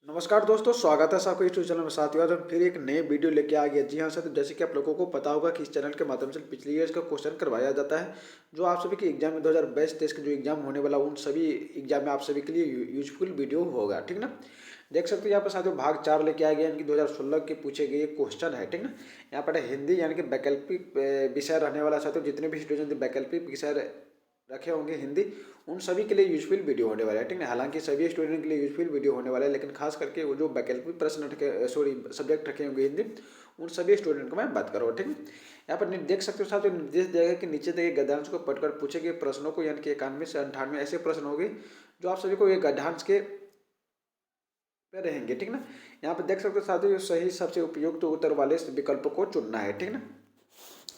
नमस्कार दोस्तों, स्वागत है आपको यूट्यूब चैनल में। साथियों, आज हम फिर एक नए वीडियो लेके आ गए। जी हाँ साथियों, जैसे कि आप लोगों को पता होगा कि इस चैनल के माध्यम से पिछले ईयर्स का क्वेश्चन करवाया जाता है, जो आप सभी के एग्जाम में 2022-23 के जो एग्जाम होने वाला उन सभी एग्जाम में आप सभी के लिए यूजफुल वीडियो होगा। ठीक ना। देख सकते हो यहाँ पर साथियों भाग 4 लेके आ गए, यानी कि 2016 के पूछे गए क्वेश्चन है। ठीक ना। यहाँ पर हिंदी यानी कि वैकल्पिक विषय रहने वाला। साथियों जितने भी स्टूडेंट वैकल्पिक विषय रखे होंगे हिंदी, उन सभी के लिए यूजफुल वीडियो होने वाला है। ठीक है, हालांकि सभी स्टूडेंट के लिए यूजफुल वीडियो होने वाला है, लेकिन खास करके वो जो वैकल्पिक प्रश्न रखे सब्जेक्ट रखे होंगे हिंदी, उन सभी स्टूडेंट को मैं बात करूँ। ठीक है, यहाँ पर देख सकते हो साथियों, निर्देश दिया गया कि नीचे दिए गद्यांश को पढ़कर पूछे गए प्रश्नों को, यानी कि 91 से 98 ऐसे प्रश्न होंगे जो आप सभी को एक गद्यांश के पे रहेंगे। ठीक ना। यहाँ पर देख सकते हो साथियों, सही सबसे उपयुक्त उत्तर वाले विकल्प को चुनना है। ठीक ना।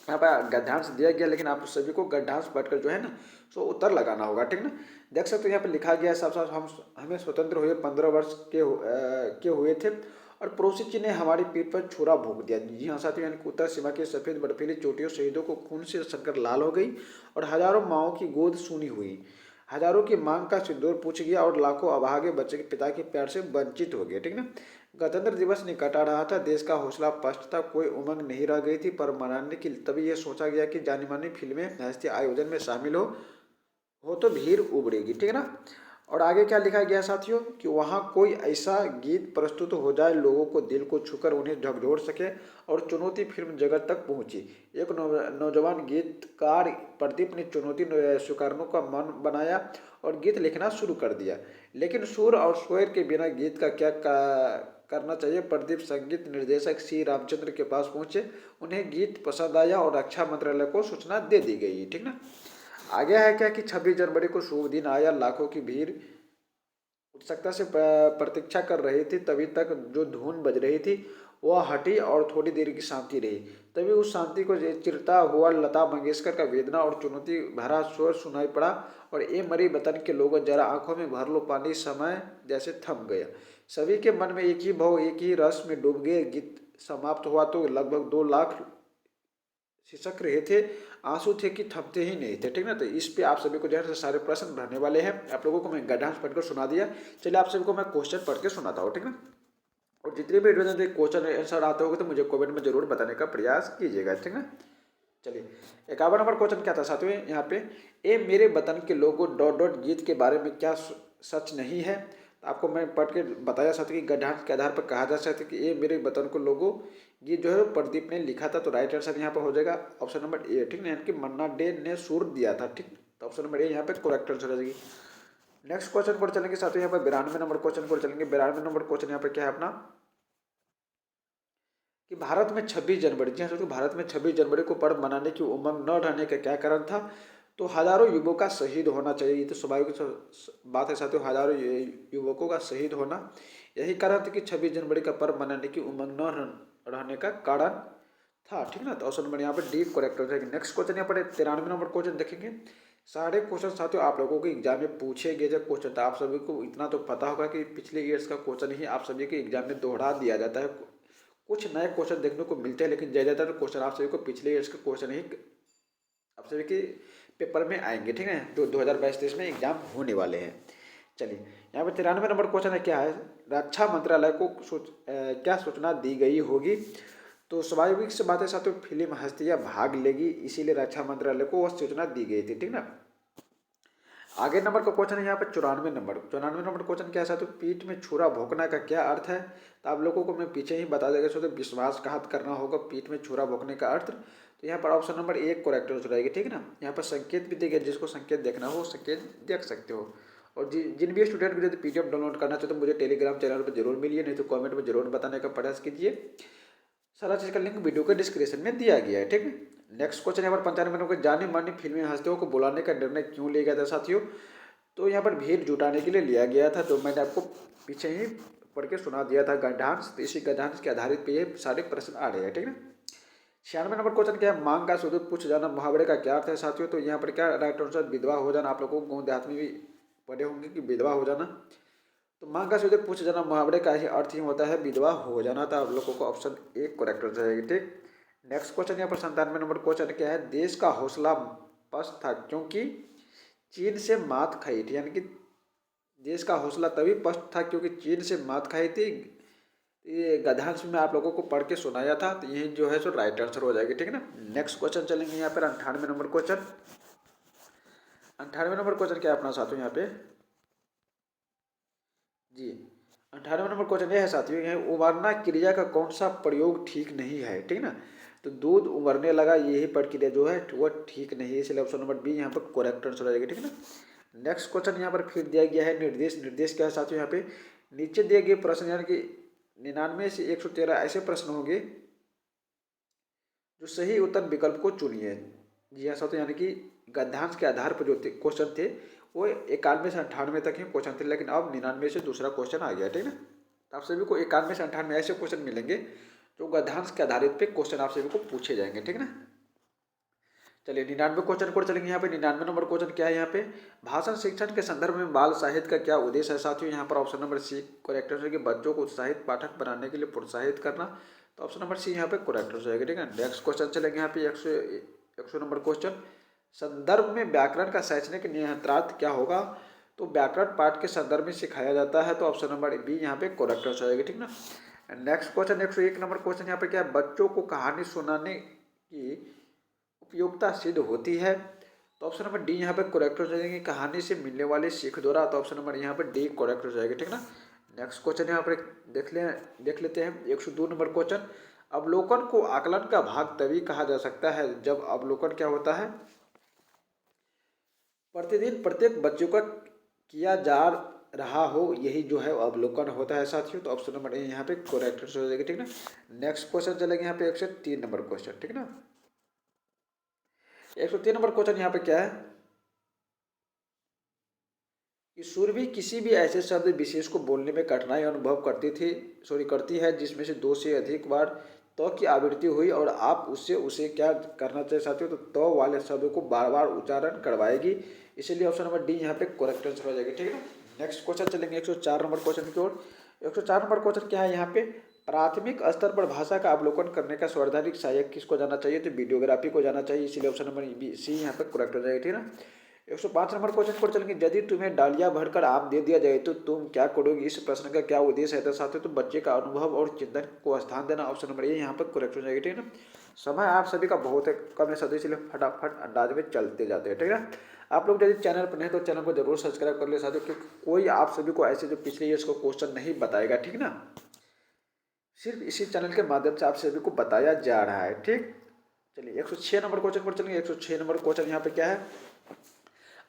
यहाँ पर गद्यांश दिया गया, लेकिन आप सभी को गद्यांश पढ़कर जो है ना सो उत्तर लगाना होगा। ठीक ना। देख सकते हो यहाँ पर लिखा गया है साफ साफ, हम हमें स्वतंत्र हुए 15 वर्ष के हुए थे और पड़ोसी चीन ने हमारी पीठ पर छुरा भोंक दिया। जी हाँ साथियों, यानी कि उत्तर सीमा की सफेद बर्फीली चोटियों शहीदों को खून से सनकर लाल हो गई और हजारों माओं की गोद सूनी हुई। हजारों की मांग का सिंदूर पूछ गया और लाखों अभागे बच्चे के पिता के प्यार से वंचित हो गए। ठीक ना। गणतंत्र दिवस निकट आ रहा था, देश का हौसला पस्त था, कोई उमंग नहीं रह गई थी, पर मनाने की तभी यह सोचा गया कि जानी मानी फिल्में हस्ती आयोजन में शामिल हो तो भीड़ उबड़ेगी। ठीक है ना। और आगे क्या लिखा गया साथियों, कि वहाँ कोई ऐसा गीत प्रस्तुत हो जाए लोगों को दिल को छूकर उन्हें झकझोर सके, और चुनौती फिल्म जगत तक पहुंची। एक नौजवान गीतकार प्रदीप ने चुनौती स्वीकारने का मन बनाया और गीत लिखना शुरू कर दिया, लेकिन सुर और स्वर के बिना गीत का क्या करना चाहिए। प्रदीप संगीत निर्देशक सी रामचंद्र के पास पहुंचे, उन्हें गीत पसंद आया और रक्षा मंत्रालय को सूचना दे दी गई। ठीक ना। आगे है क्या कि 26 जनवरी को शुभ दिन आया, लाखों की भीड़ उत्सुकता से प्रतीक्षा कर रही थी। तभी तक जो धुन बज रही थी वह हटी और थोड़ी देर की शांति रही। तभी उस शांति को चिरता हुआ लता मंगेशकर का वेदना और चुनौती भरा स्वर सुनाई पड़ा, और ए मरी वतन के लोगों, जरा आंखों में भर लो पानी, समय जैसे थम गया। सभी के मन में एक ही भाव, एक ही रस में डूब गए। गीत समाप्त हुआ तो लगभग 2 लाख शिक्षक रहे थे, आंसू थे कि थमते ही नहीं थे। ठीक ना। तो इस पे आप सभी को जो है सारे प्रश्न रहने वाले हैं। आप लोगों को मैं गद्यांश पढ़कर सुना दिया। चलिए आप सभी को मैं क्वेश्चन पढ़ के सुनाता हूँ। ठीक है। और जितने भी वीडियो क्वेश्चन आंसर आते होंगे तो मुझे कमेंट में जरूर बताने का प्रयास कीजिएगा। ठीक है। चलिए 51 नंबर क्वेश्चन क्या था साथियों, यहाँ पे ए मेरे वतन के लोगों डॉट डॉट गीत के बारे में क्या सच नहीं है। तो आपको मैं पढ़ के बताया साथियों कि गद्यांश के आधार पर कहा जा सकता है कि ए मेरे वतन को लोगों गीत जो है प्रदीप ने लिखा था। तो राइट आंसर यहाँ पर हो जाएगा ऑप्शन नंबर ए। ठीक है, यानी कि मन्ना डे ने सुर दिया था। ठीक, तो ऑप्शन नंबर ए यहाँ पे करेक्ट आंसर हो जाएगी। नेक्स्ट क्वेश्चन पर चलेंगे साथियों, यहाँ पर 92 नंबर क्वेश्चन पर चलेंगे। 92 नंबर क्वेश्चन यहाँ पे क्या है अपना, कि भारत में 26 जनवरी, जी हाँ दोस्तों, भारत में 26 जनवरी को पर्व मनाने की उमंग न रहने का क्या कारण था। तो हजारों युवकों का शहीद होना चाहिए, ये तो स्वाभाविक बात है साथियों, हजारों युवकों का शहीद होना यही कारण था कि 26 जनवरी का पर्व मनाने की उमंग न रहने का कारण था। ठीक ना। तो ऑप्शन नंबर यहाँ पर डी करेक्ट हो जाएगी। नेक्स्ट क्वेश्चन यहाँ पर 93 नंबर क्वेश्चन देखेंगे। सारे क्वेश्चन साथियों आप लोगों के एग्जाम में पूछे गए जब क्वेश्चन था, आप सभी को इतना तो पता होगा कि पिछले ईयर्स का क्वेश्चन ही आप सभी के एग्जाम में दोहरा दिया जाता है। कुछ नए क्वेश्चन देखने को मिलते हैं, लेकिन ज़्यादातर क्वेश्चन आप सभी को पिछले ईयर्स के क्वेश्चन ही आप सभी के पेपर में आएंगे। ठीक है, जो 2022-23 में एग्जाम होने वाले हैं। चलिए यहाँ पर 93 नंबर क्वेश्चन है, क्या है, रक्षा मंत्रालय को क्या सूचना दी गई होगी। तो स्वाभाविक से बात है साथियों, फिल्म हस्तियाँ भाग लेगी, इसीलिए रक्षा मंत्रालय को वह सूचना दी गई थी। ठीक ना। आगे नंबर का क्वेश्चन है यहाँ पर 94 नंबर क्वेश्चन क्या है साथियों, पीठ में छुरा भोंकना का क्या अर्थ है। तो आप लोगों को मैं पीछे ही बता देगा, सो तो विश्वासघात करना होगा पीठ में छुरा भोंकने का अर्थ। तो यहाँ पर ऑप्शन नंबर एक करेक्ट हो जाएगी। ठीक है ना। यहाँ पर संकेत भी देगा, जिसको संकेत देखना हो संकेत देख सकते हो। और जिन भी स्टूडेंट को यदि PDF डाउनलोड करना चाहते तो मुझे टेलीग्राम चैनल पर जरूर मिलिए, नहीं तो कमेंट में जरूर बताने का प्रयास कीजिए। सारा चीज़ का लिंक वीडियो के डिस्क्रिप्शन में दिया गया है। ठीक है। नेक्स्ट क्वेश्चन यहाँ पर 95 नंबर को, जाने मानी फिल्मी हस्तियों को बुलाने का निर्णय क्यों लिया गया था साथियों। तो यहाँ पर भीड़ जुटाने के लिए लिया गया था। तो मैंने आपको पीछे ही पढ़ के सुना दिया था गद्यांश, तो इसी गद्यांश के आधारित पे ये सारे प्रश्न आ रहे हैं। ठीक है। 96 नंबर क्वेश्चन क्या है, मांग का सुदूर पूछ जाना मुहावरे का क्या अर्थ है साथियों। तो यहाँ पर क्या राइट आंसर विधवा हो जाना। आप लोगों को गाँव देहात में भी पढ़े होंगे कि विधवा हो जाना। तो मांग का सुदूर पूछ जाना मुहावरे का ही अर्थ ही होता है विधवा हो जाना। था आप लोगों को ऑप्शन एक करेक्ट हो जाएगी। ठीक। नेक्स्ट क्वेश्चन यहाँ पर 97 नंबर क्वेश्चन क्या है, देश का हौसला पस्त था क्योंकि चीन से मात खाई थी, यानी कि देश का हौसला तभी पस्त था क्योंकि चीन से मात खाई थी। ये गद्यांश में आप लोगों को पढ़ के सुनाया था, तो ये जो है सो राइट आंसर हो जाएगी, ठीक है ना। नेक्स्ट क्वेश्चन चलेंगे यहाँ पर 98 नंबर क्वेश्चन। 98 नंबर क्वेश्चन क्या है अपना साथियों यहाँ पे जी। 98 नंबर क्वेश्चन ये है साथियों, यहाँ उबरना क्रिया का कौन सा प्रयोग ठीक नहीं है, ठीक है ना। तो दूध उबरने लगा, यही प्रक्रिया जो है वो ठीक नहीं है, इसलिए ऑप्शन नंबर बी यहाँ पर करेक्ट आंसर हो जाएगा, ठीक है ना। नेक्स्ट क्वेश्चन यहाँ पर फिर दिया गया है निर्देश। निर्देश क्या है साथियों यहाँ पे, नीचे दिए गए प्रश्न यानी कि 99 से 113 ऐसे प्रश्न होंगे जो सही उत्तर विकल्प को चुनिए। जी हाँ साथियों, यानी कि गद्यांश के आधार पर जो क्वेश्चन थे वो 91 से 98 तक ही क्वेश्चन थे, लेकिन अब 99 से दूसरा क्वेश्चन आ गया, ठीक है ना। तो आप सभी को 91 से 98 ऐसे क्वेश्चन मिलेंगे जो गद्यांश के आधारित पे क्वेश्चन आप सभी को पूछे जाएंगे, ठीक है ना। चलिए 99 क्वेश्चन को चलेंगे यहाँ पे। 99 नंबर क्वेश्चन क्या है यहाँ पे, भाषण शिक्षण के संदर्भ में बाल साहित्य का क्या उद्देश्य है साथियों। यहाँ पर option number C correct answer है कि बच्चों को उत्साहित पाठक बनाने के लिए प्रोत्साहित करना, तो ऑप्शन नंबर सी यहाँ पे करेक्ट हो जाएगा, ठीक है। नेक्स्ट क्वेश्चन चलेंगे यहाँ पे 100 नंबर क्वेश्चन, संदर्भ में व्याकरण का शैक्षणिक निहितार्थ क्या होगा। तो व्याकरण पाठ के संदर्भ में सिखाया जाता है, तो ऑप्शन नंबर बी यहाँ पे करेक्ट हो जाएगा, ठीक ना। नेक्स्ट क्वेश्चन 101 नंबर क्वेश्चन यहाँ पे क्या है, बच्चों को कहानी सुनाने की उपयोगिता सिद्ध होती है, तो ऑप्शन नंबर डी यहाँ पे करेक्ट हो जाएगी, कहानी से मिलने वाली सीख द्वारा, तो ऑप्शन नंबर यहाँ पे डी करेक्ट हो जाएगा, ठीक ना। नेक्स्ट क्वेश्चन यहाँ पर देख लेते हैं 102 नंबर क्वेश्चन, अवलोकन को आकलन का भाग तभी कहा जा सकता है जब अवलोकन क्या होता है, प्रतिदिन प्रत्येक बच्चों का किया जा रहा हो, यही जो है अवलोकन होता है साथियों, तो ऑप्शन नंबर ए यहाँ पे करेक्ट हो जाएगा, ठीक ना। नेक्स्ट क्वेश्चन चलेंगे यहाँ पे 103 नंबर क्वेश्चन, ठीक ना। 103 नंबर क्वेश्चन यहाँ पे क्या है कि सूरभि किसी भी ऐसे शब्द विशेष को बोलने में कठिनाई अनुभव करती है जिसमें से 2 से अधिक बार तो की आवृत्ति हुई और आप उससे उसे क्या करना चाहिए साथियों, तो वाले शब्दों को बार बार उच्चारण करवाएगी, इसीलिए ऑप्शन नंबर डी यहाँ पे करेक्ट आंसर हो जाएगी, ठीक है ना। नेक्स्ट क्वेश्चन चलेंगे 104 नंबर क्वेश्चन की ओर। 104 नंबर क्वेश्चन क्या है यहाँ पे, प्राथमिक स्तर पर भाषा का अवलोकन करने का सर्वाधिक सहायक किसको जाना चाहिए, तो वीडियोग्राफी को जाना चाहिए, इसीलिए ऑप्शन नंबर बी सी यहाँ पे करेक्ट हो जाएगी, ठीक है ना। 105 नंबर क्वेश्चन पर चलेंगे, यदि तुम्हें डालिया भरकर आम दे दिया जाए तो तुम क्या करोगी, इस प्रश्न का क्या उद्देश्य है, तो साथियों तो बच्चे का अनुभव और चिंतन को स्थान देना, ऑप्शन नंबर ए यहाँ पर करेक्ट हो जाएगी, ठीक है ना। समय आप सभी का बहुत है कम है साथियों, इसलिए फटाफट अंदाज में चलते जाते हैं, ठीक है ना। आप लोग यदि चैनल पर नहीं तो चैनल को जरूर सब्सक्राइब कर ले साथियों, क्योंकि कोई आप सभी को ऐसे जो पिछले ईयर्स को क्वेश्चन नहीं बताएगा, ठीक ना, सिर्फ इसी चैनल के माध्यम से आप सभी को बताया जा रहा है, ठीक। चलिए 106 नंबर क्वेश्चन पर चलेंगे। 106 नंबर क्वेश्चन यहाँ पे क्या है,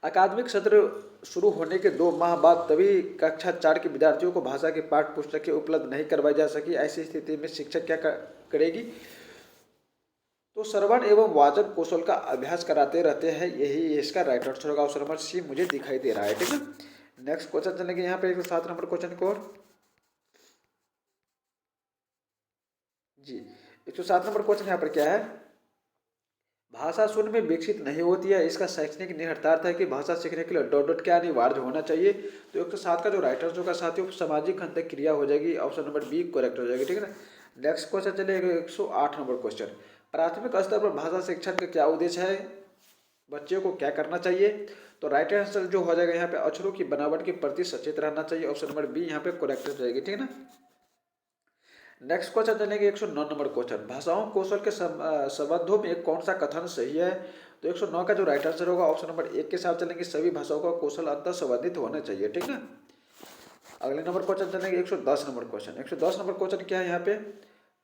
अकादमिक सत्र शुरू होने के 2 माह बाद तभी कक्षा 4 के विद्यार्थियों को भाषा की पाठ्य पुस्तकें उपलब्ध नहीं करवाई जा सकी, ऐसी स्थिति में शिक्षक क्या करेगी, तो श्रवण एवं वाचन कौशल का अभ्यास कराते रहते हैं, यही इसका राइट आंसर होगा, ऑप्शन नंबर सी मुझे दिखाई दे रहा है, ठीक है। नेक्स्ट क्वेश्चन चलेंगे यहाँ पे 107 नंबर क्वेश्चन को जी। 107 नंबर क्वेश्चन यहाँ पर क्या है, भाषा शून्य में विकसित नहीं होती है, इसका शैक्षणिक निहितार्थ है कि भाषा सीखने के लिए डॉट डॉट क्या अनिवार्य होना चाहिए, तो 107 का जो राइट आंसर होगा साथियों सामाजिक अंतर क्रिया हो जाएगी, ऑप्शन नंबर बी करेक्ट हो जाएगी, ठीक है ना। नेक्स्ट क्वेश्चन चलेगा 108 नंबर क्वेश्चन, प्राथमिक स्तर पर भाषा शिक्षण का क्या उद्देश्य है, बच्चों को क्या करना चाहिए, तो राइट आंसर जो हो जाएगा यहाँ पे अक्षरों की बनावट के प्रति सचेत रहना चाहिए, ऑप्शन नंबर बी यहाँ पे करेक्ट हो जाएगी, ठीक है ना। नेक्स्ट क्वेश्चन चलेंगे 109 नंबर क्वेश्चन, भाषाओं कौशल के संबंधों में कौन सा कथन सही है, तो 109 का जो राइट आंसर होगा ऑप्शन नंबर 1 के साथ चलेंगे, सभी भाषाओं का कौशल अंतर संबंधित होना चाहिए, ठीक ना। अगले नंबर क्वेश्चन चलेंगे 110 नंबर क्वेश्चन। 110 नंबर क्वेश्चन क्या है यहाँ पे,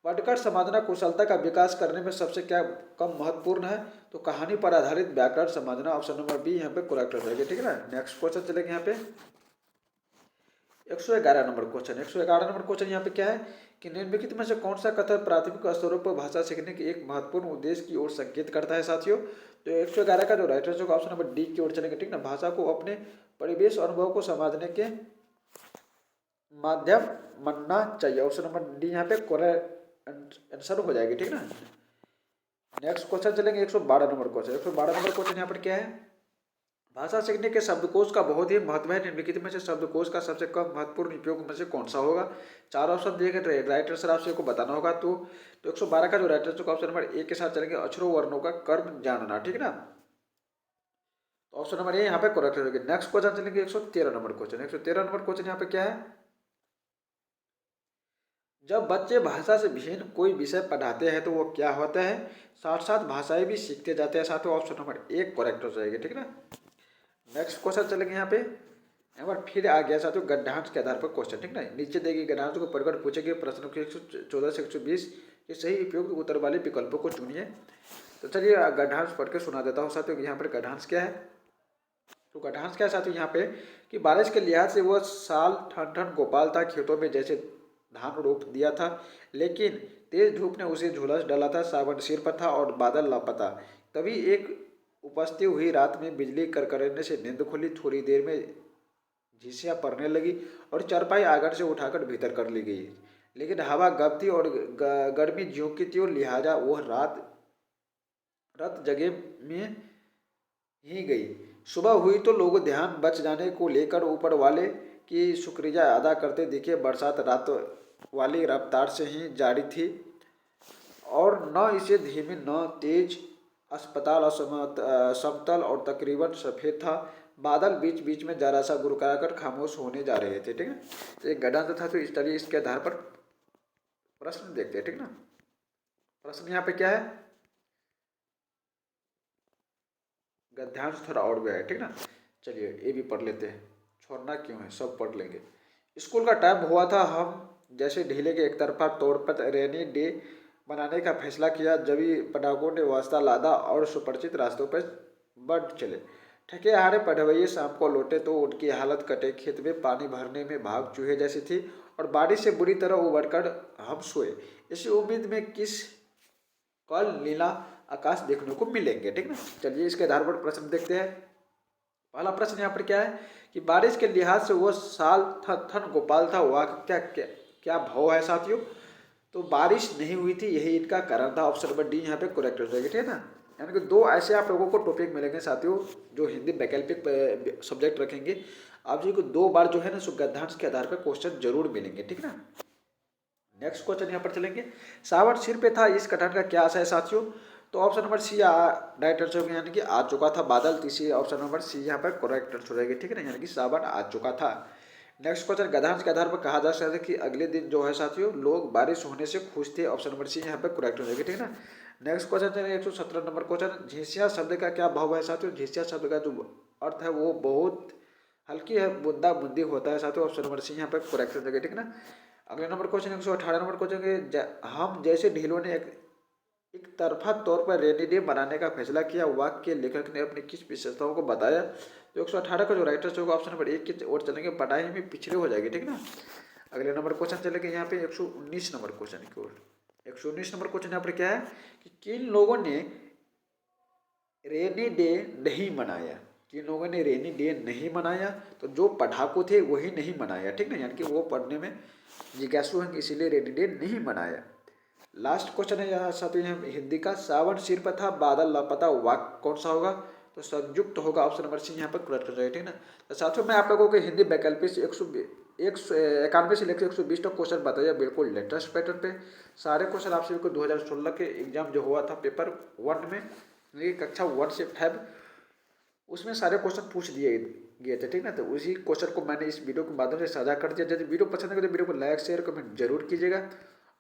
पढ़कर समझना कुशलता का विकास करने में सबसे क्या कम महत्वपूर्ण है, तो कहानी पर आधारित व्याकरण समझना, ऑप्शन नंबर बी यहाँ पे करेक्ट हो जाएगी, ठीक है ना। नेक्स्ट क्वेश्चन चलेंगे यहाँ पे 111 नंबर क्वेश्चन। 111 नंबर क्वेश्चन यहाँ पे क्या है कि निम्नलिखित में से कौन सा कथन प्राथमिक स्तरों पर भाषा सीखने के एक महत्वपूर्ण उद्देश्य की ओर संकेत करता है साथियों, तो 111 का जो राइट आंसर होगा ऑप्शन नंबर डी की ओर चलेंगे, ठीक ना। भाषा को अपने परिवेश अनुभव को समझने के माध्यम मानना चाहिए, ऑप्शन नंबर डी यहाँ पे करेक्ट आंसर हो जाएगी, ठीक ना। नेक्स्ट क्वेश्चन चलेंगे 112 नंबर क्वेश्चन। 112 नंबर क्वेश्चन यहाँ पर क्या है, भाषा सीखने के शब्दकोश का बहुत ही महत्व है, निम्नलिखित में से शब्दकोश का सबसे कम महत्वपूर्ण उपयोग में से कौन सा होगा, 4 ऑप्शन दिए गए, राइट आंसर आपको बताना होगा, तो 112 का जो right answer option number A के साथ चलेंगे, अक्षरों वर्णों का कर्म जानना, ठीक है ना। ऑप्शन नंबर ए यहाँ पे करेक्ट हो गया। नेक्स्ट क्वेश्चन चलेंगे 113 नंबर क्वेश्चन। 113 नंबर क्वेश्चन यहाँ पे क्या है, जब बच्चे भाषा से भिन्न कोई विषय पढ़ाते हैं तो वो क्या होता है, साथ साथ भाषाएं भी सीखते जाते हैं साथियों। ऑप्शन नंबर एक करेक्ट हो जाएगी, ठीक है ना। नेक्स्ट क्वेश्चन चलेंगे यहाँ पे, एक बार फिर आ गया साथियों गद्यांश के आधार पर क्वेश्चन, ठीक ना। नीचे देगी गद्यांश को पढ़कर पूछेंगे प्रश्नों के 114 से 120 के सही उपयुक्त उत्तर वाले विकल्पों को चुनिए। तो चलिए गद्यांश पढ़ के सुना देता हूँ साथियों। यहाँ पर गद्यांश क्या है, तो गद्यांश क्या है साथियों यहाँ पे कि बारिश के लिहाज से वह साल ठन ठन गोपाल था, खेतों में जैसे धान रोप दिया था, लेकिन तेज धूप ने उसे झुलस डाला था, सावन सिर पर था और बादल लापता। तभी एक उपस्थित हुई रात में बिजली करकरने से नींद खुली, थोड़ी देर में झिसियाँ पड़ने लगी और चारपाई आंगन से उठाकर भीतर कर ली गई, लेकिन हवा गब थी और गर्मी ज्यों की थी और लिहाजा वह रात जगह में ही गई। सुबह हुई तो लोग ध्यान बच जाने को लेकर ऊपर वाले की शुक्रिया अदा करते दिखे। बरसात रात वाली रफ्तार से ही जारी थी और न इसे धीमी न तेज। अस्पताल समतल और तकरीबन सफ़ेद था। बादल बीच बीच में जरा सा गुरकाकर खामोश होने जा रहे थे, ठीक है। तो एक गद्यांश था, तो इस तरह इसके आधार पर प्रश्न देखते हैं, ठीक ना। प्रश्न यहाँ पे क्या है, गद्यांश थोड़ा और भी है, ठीक ना। चलिए ये भी पढ़ लेते हैं, छोड़ना क्यों है, सब पढ़ लेंगे। स्कूल का टाइम हुआ था, हम जैसे ढीले के एक तरफा तौर पर रेनी डे बनाने का फैसला किया। जभी पटाखों ने वास्ता लादा और सुपरिचित रास्तों पर बढ़ चले। थके हारे पढ़वैये शाम को लौटे तो उनकी हालत कटे खेत में पानी भरने में भाग चूहे जैसी थी और बारिश से बुरी तरह उबड़कर हम सोए, इसी उम्मीद में किस कल नीला आकाश देखने को मिलेंगे, ठीक ना। चलिए इसके आधार पर प्रश्न देखते हैं। पहला प्रश्न यहाँ पर क्या है कि बारिश के लिहाज से वो साल थन गोपाल था, वह क्या क्या क्या भाव है साथियों। तो बारिश नहीं हुई थी, यही इनका कारण था। ऑप्शन नंबर डी यहाँ पे करेक्ट हो जाएगी, ठीक है ना। यानी कि दो ऐसे आप लोगों को टॉपिक मिलेंगे साथियों जो हिंदी वैकल्पिक सब्जेक्ट रखेंगे। आप जी को 2 बार जो है ना गद्यांश के आधार पर क्वेश्चन जरूर मिलेंगे, ठीक ना। नेक्स्ट क्वेश्चन यहाँ पर चलेंगे, सावन सिर पे था, इस कथन का क्या आशय है साथियों। तो option number C right answer होगा, यानी कि आ चुका था बादल। तीसरी ऑप्शन नंबर सी यहाँ पर करेक्ट आंसर हो जाएगी, ठीक है ना, यानी कि सावन आ चुका था। नेक्स्ट क्वेश्चन, गद्यांश के आधार पर कहा जा सकता है कि अगले दिन जो है साथियों लोग बारिश होने से खुश थे। ऑप्शन नंबर सी यहाँ पर करेक्ट हो जाएगी, ठीक है ना। नेक्स्ट क्वेश्चन चलिए 117 नंबर क्वेश्चन, झिसिया शब्द का क्या भाव है साथियों। झिसिया शब्द का जो अर्थ है वो बहुत हल्की है, बूंदा बूंदी होता है साथियों। ऑप्शन नंबर सी यहाँ पर करेक्ट हो जाएगी, ठीक है ना। अगले नंबर क्वेश्चन 118 नंबर क्वेश्चन के, हम जैसे ढीलों ने एक तरफा तौर पर रेनी डे बनाने का फैसला किया, वाक्य के लेखक ने अपनी किस विशेषताओं को बताया। तो 118 का जो राइट आंसर होगा ऑप्शन नंबर 1 की ओर चलेंगे, पढ़ाई में पिछड़े हो जाएगी, ठीक ना। अगले नंबर क्वेश्चन चलेंगे यहाँ पे 119 नंबर क्वेश्चन की ओर। 119 नंबर क्वेश्चन यहाँ पर क्या है कि किन लोगों ने रेनी डे नहीं मनाया। किन लोगों ने रेनी डे नहीं मनाया, तो जो पढ़ाकू थे वही नहीं मनाया, ठीक ना, यानी कि वो पढ़ने में जिज्ञासु हैं इसीलिए रेनी डे नहीं मनाया। लास्ट क्वेश्चन है यहाँ साथियों यहाँ हिंदी का, सावन सिर पर था बादल लापता, वाक्य कौन सा होगा। तो संयुक्त होगा, ऑप्शन नंबर सी यहाँ पर करेक्ट हो जाएगा, ठीक ना। तो साथियों मैं आप लोगों को हिंदी वैकल्पिक से 191 से लेकर 120 तक क्वेश्चन बताया, बिल्कुल लेटेस्ट पैटर्न पे। सारे क्वेश्चन आप सभी को 2016 के एग्जाम जो हुआ था पेपर 1 में, कक्षा 1 से 5, उसमें सारे क्वेश्चन पूछ दिए गए थे, ठीक ना। तो उसी क्वेश्चन को मैंने इस वीडियो के माध्यम से साझा कर दिया। यदि वीडियो पसंद है तो वीडियो को लाइक शेयर कमेंट जरूर कीजिएगा।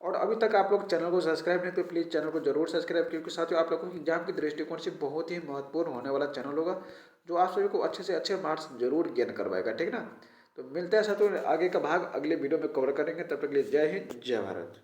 और अभी तक आप लोग चैनल को सब्सक्राइब नहीं तो प्लीज़ चैनल को जरूर सब्सक्राइब, क्योंकि साथियों आप लोगों की एग्जाम के दृष्टिकोण से बहुत ही महत्वपूर्ण होने वाला चैनल होगा, जो आप सभी को अच्छे से अच्छे मार्क्स जरूर गेन करवाएगा, ठीक ना। तो मिलते हैं साथियों, आगे का भाग अगले वीडियो में कवर करेंगे। तब तक के लिए जय हिंद जय भारत।